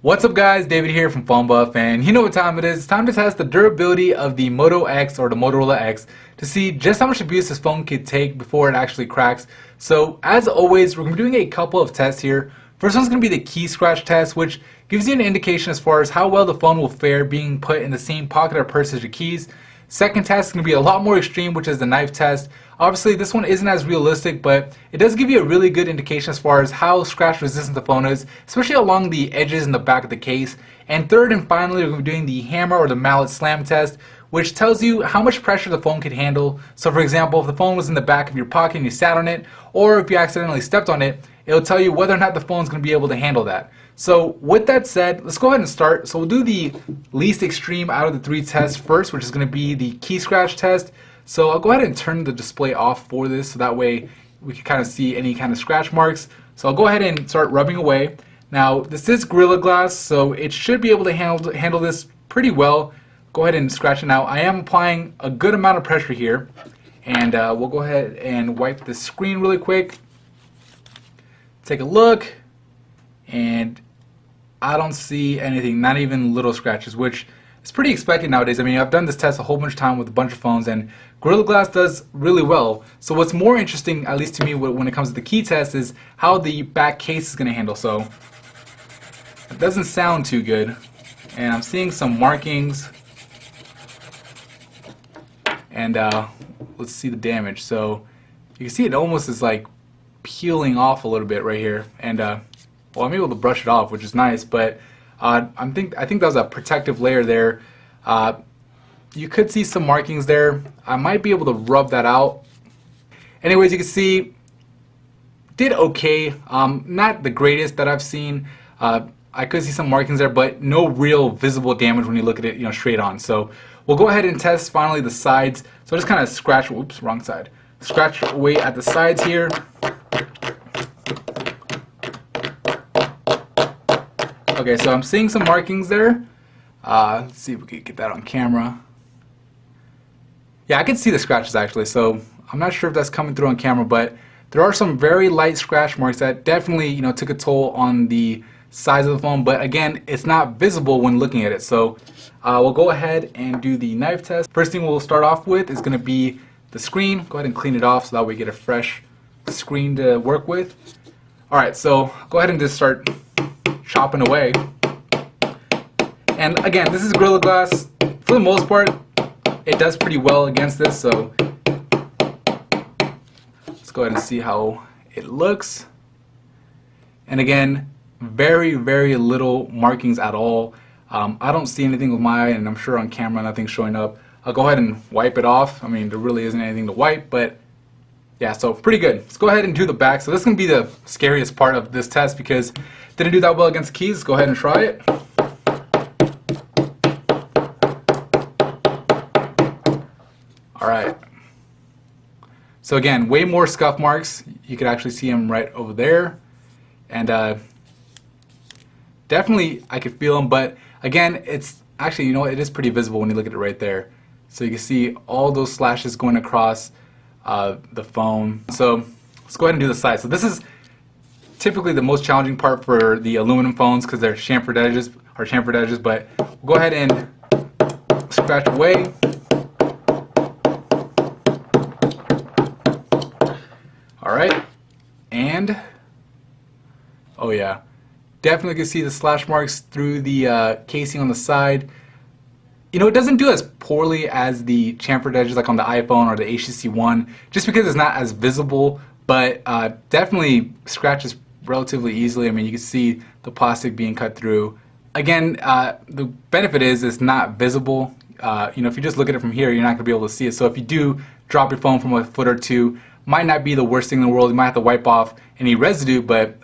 What's up guys, David here from Phone Buff, and you know what time it is. It's time to test the durability of the Moto X or the Motorola X to see just how much abuse this phone could take before it actually cracks. So as always, we're going to be doing a couple of tests here. First one's going to be the key scratch test, which gives you an indication as far as how well the phone will fare being put in the same pocket or purse as your keys. Second test is going to be a lot more extreme, which is the knife test. Obviously, this one isn't as realistic, but it does give you a really good indication as far as how scratch resistant the phone is, especially along the edges in the back of the case. And third and finally, we're going to be doing the hammer or the mallet slam test, which tells you how much pressure the phone could handle. So for example, if the phone was in the back of your pocket and you sat on it, or if you accidentally stepped on it, it'll tell you whether or not the phone's going to be able to handle that. So with that said, let's go ahead and start. So we'll do the least extreme out of the three tests first, which is going to be the key scratch test. So I'll go ahead and turn the display off for this so that way we can kind of see any kind of scratch marks. So I'll go ahead and start rubbing away. Now this is Gorilla Glass, so it should be able to handle this pretty well. Go ahead and scratch it now. I am applying a good amount of pressure here, and we'll go ahead and wipe the screen really quick. Take a look, and I don't see anything, not even little scratches, which is pretty expected nowadays. I mean, I've done this test a whole bunch of time with a bunch of phones, and Gorilla Glass does really well. So what's more interesting, at least to me, when it comes to the key test, is how the back case is going to handle. So it doesn't sound too good, and I'm seeing some markings, and let's see the damage. So you can see it almost is like peeling off a little bit right here, and well, I'm able to brush it off, which is nice, but I think that was a protective layer there. You could see some markings there. I might be able to rub that out. Anyways, you can see did okay. Not the greatest that I've seen. I could see some markings there, but no real visible damage when you look at it, straight on. So we'll go ahead and test finally the sides. So just kind of scratch. Oops, wrong side. Scratch away at the sides here. Okay, so I'm seeing some markings there. Let's see if we can get that on camera. Yeah, I can see the scratches actually, so I'm not sure if that's coming through on camera, but there are some very light scratch marks that definitely, took a toll on the size of the phone, but again, it's not visible when looking at it. So we'll go ahead and do the knife test. First thing we'll start off with is going to be the screen. Go ahead and clean it off so that we get a fresh screen to work with. Alright, so go ahead and just start chopping away. And again, this is Gorilla Glass. For the most part, it does pretty well against this, so let's go ahead and see how it looks. And again, very, very little markings at all. I don't see anything with my eye, and I'm sure on camera nothing's showing up. I'll go ahead and wipe it off. I mean, there really isn't anything to wipe, but yeah, so pretty good. Let's go ahead and do the back. So this is going to be the scariest part of this test because it didn't do that well against the keys. Let's go ahead and try it. Alright. So again, way more scuff marks. You could actually see them right over there. And definitely I could feel them, but again, it's actually, it is pretty visible when you look at it right there. So you can see all those slashes going across the phone. So let's go ahead and do the side. So this is typically the most challenging part for the aluminum phones because they're chamfered edges, but we'll go ahead and scratch away. Alright, and oh yeah, definitely can see the slash marks through the casing on the side. It doesn't do as poorly as the chamfered edges like on the iPhone or the HTC One, just because it's not as visible, but definitely scratches relatively easily. I mean, you can see the plastic being cut through. Again, the benefit is it's not visible. If you just look at it from here, you're not going to be able to see it. So if you do drop your phone from a foot or two, might not be the worst thing in the world. You might have to wipe off any residue, but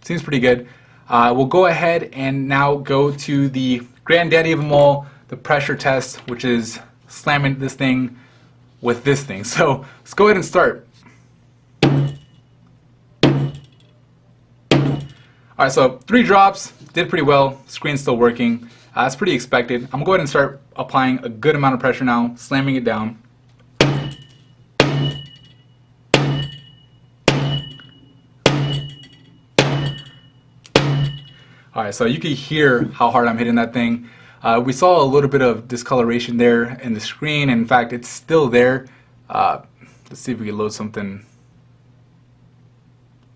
seems pretty good. We'll go ahead and now go to the granddaddy of them all, the pressure test, which is slamming this thing with this thing. So let's go ahead and start. Alright, so 3 drops, did pretty well, screen's still working. That's pretty expected. I'm going to go ahead and start applying a good amount of pressure now, slamming it down. All right, so you can hear how hard I'm hitting that thing. We saw a little bit of discoloration there in the screen. In fact, it's still there. Let's see if we can load something.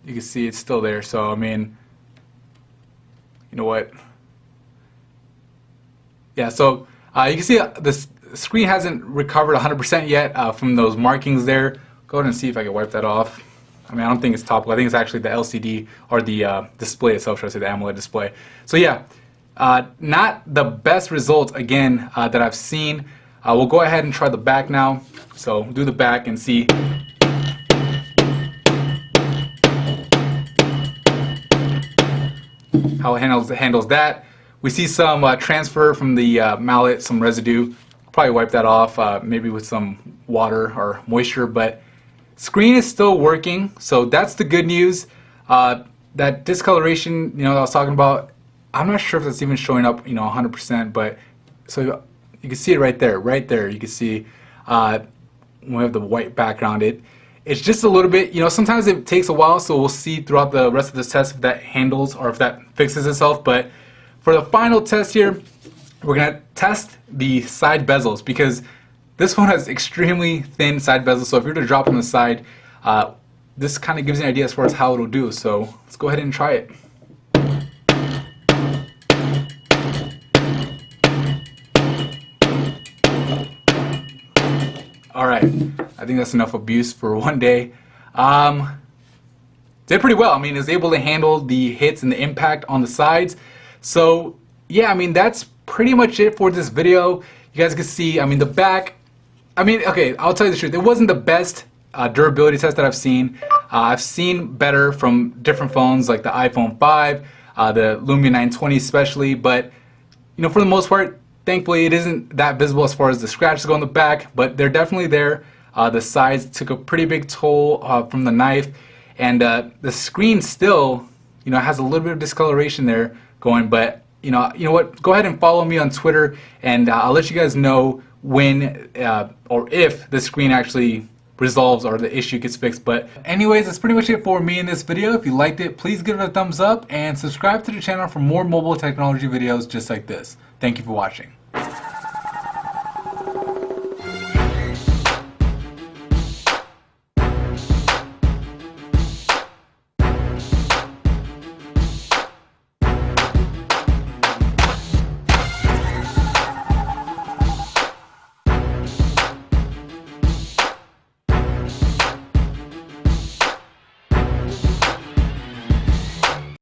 You can see it's still there. So, I mean, you know what? Yeah, so you can see the screen hasn't recovered 100% yet from those markings there. Go ahead and see if I can wipe that off. I mean, I don't think it's topical. I think it's actually the LCD or the display itself, should I say, the AMOLED display. So yeah, not the best results again that I've seen. We'll go ahead and try the back now. So do the back and see. How it handles that. We see some transfer from the mallet, some residue. Probably wipe that off, maybe with some water or moisture, but screen is still working, so that's the good news. That discoloration, you know, that I was talking about, I'm not sure if that's even showing up, you know, 100%, but so you can see it right there, You can see when we have the white background, it's just a little bit, you know, sometimes it takes a while, so we'll see throughout the rest of this test if that handles or if that fixes itself. But for the final test here, we're gonna test the side bezels because this phone has extremely thin side bezels. So if you were to drop on the side, this kind of gives you an idea as far as how it'll do. So let's go ahead and try it. All right, I think that's enough abuse for one day. Did pretty well. I mean, it's able to handle the hits and the impact on the sides. So yeah, I mean, that's pretty much it for this video. You guys can see, I mean, the back, I mean, okay, I'll tell you the truth. It wasn't the best durability test that I've seen. I've seen better from different phones like the iPhone 5, the Lumia 920 especially, but you know, for the most part, thankfully, it isn't that visible as far as the scratches go on the back, but they're definitely there. The sides took a pretty big toll from the knife, and the screen still, you know, has a little bit of discoloration there going. But you know what? Go ahead and follow me on Twitter, and I'll let you guys know when or if the screen actually resolves or the issue gets fixed. But anyways, that's pretty much it for me in this video. If you liked it, please give it a thumbs up and subscribe to the channel for more mobile technology videos just like this. Thank you for watching.